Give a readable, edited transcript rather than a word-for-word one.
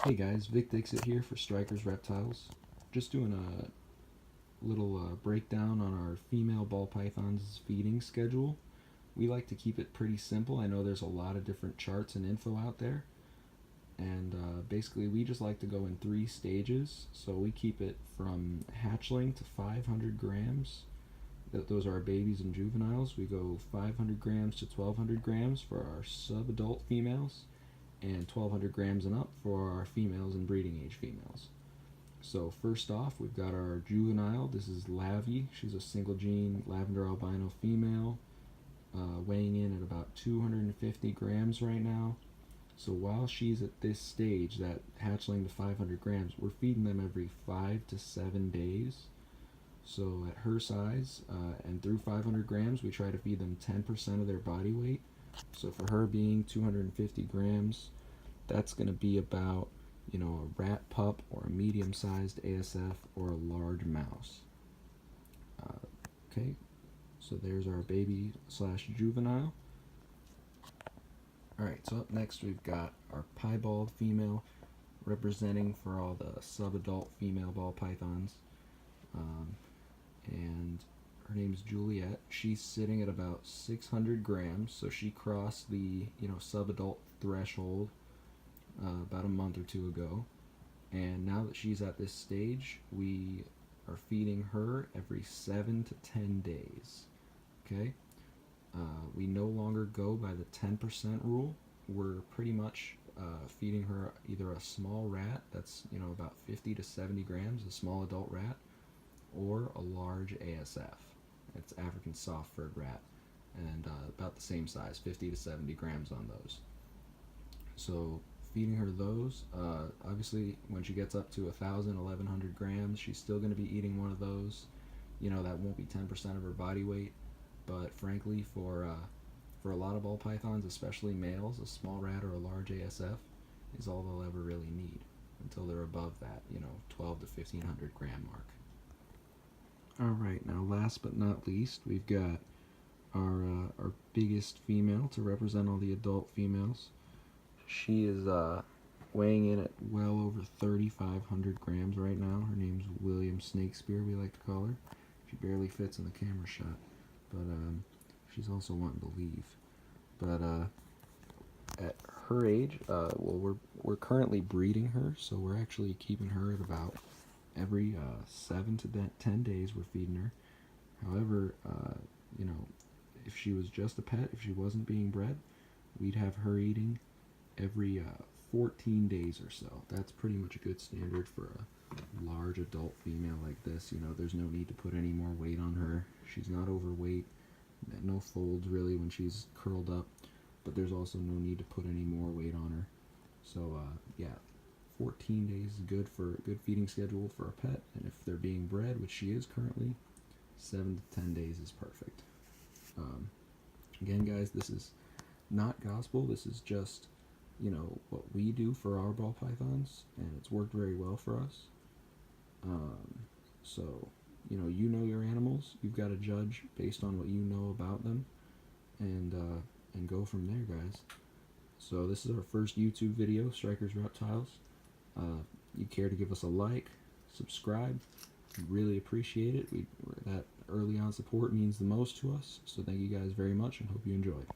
Hey guys, Vic Dixit here for Strikers Reptiles. Just doing a little breakdown on our female ball pythons feeding schedule. We like to keep it pretty simple. I know there's a lot of different charts and info out there, and basically we just like to go in 3 stages. So we keep it from hatchling to 500 grams. Those are our babies and juveniles. We go 500 grams to 1200 grams for our sub-adult females, and 1200 grams and up for our females and breeding age females. So first off, we've got our juvenile. This is Lavi. She's a single gene lavender albino female, weighing in at about 250 grams right now. So while she's at this stage, that hatchling to 500 grams, we're feeding them every 5 to 7 days. So at her size and through 500 grams, we try to feed them 10% of their body weight. So for her being 250 grams, that's going to be about, a rat pup or a medium-sized ASF or a large mouse. Okay, so there's our baby slash juvenile. Alright, so up next we've got our piebald female, representing for all the sub-adult female ball pythons. And her name's Juliet. She's sitting at about 600 grams, so she crossed the sub-adult threshold about a month or two ago. And now that she's at this stage, we are feeding her every 7 to 10 days. Okay, we no longer go by the 10% rule. We're pretty much feeding her either a small rat that's about 50 to 70 grams, a small adult rat, or a large ASF. It's African soft-furred rat, and about the same size, 50 to 70 grams on those. So feeding her those, obviously when she gets up to 1,000, 1,100 grams, she's still going to be eating one of those. That won't be 10% of her body weight, but frankly for a lot of ball pythons, especially males, a small rat or a large ASF is all they'll ever really need until they're above that 12 to 1,500 gram mark. Alright, now last but not least, we've got our biggest female to represent all the adult females. She is weighing in at well over 3,500 grams right now. Her name's William Snakespeare, we like to call her. She barely fits in the camera shot, but she's also wanting to leave. But at her age, well, we're currently breeding her, so we're actually keeping her at about every 7 to 10 days we're feeding her. However, if she was just a pet, if she wasn't being bred, we'd have her eating every 14 days or so. That's pretty much a good standard for a large adult female like this. There's no need to put any more weight on her. She's not overweight, no folds really when she's curled up, but there's also no need to put any more weight on her. So yeah, 14 days is good for a good feeding schedule for a pet, and if they're being bred, which she is currently, 7 to 10 days is perfect. Again, guys, this is not gospel. This is just what we do for our ball pythons, and it's worked very well for us. So you know your animals. You've got to judge based on what you know about them, and go from there, guys. So this is our first YouTube video, Strikers Reptiles. You care to give us a like, subscribe, we really appreciate it. That early on support means the most to us, so thank you guys very much and hope you enjoyed.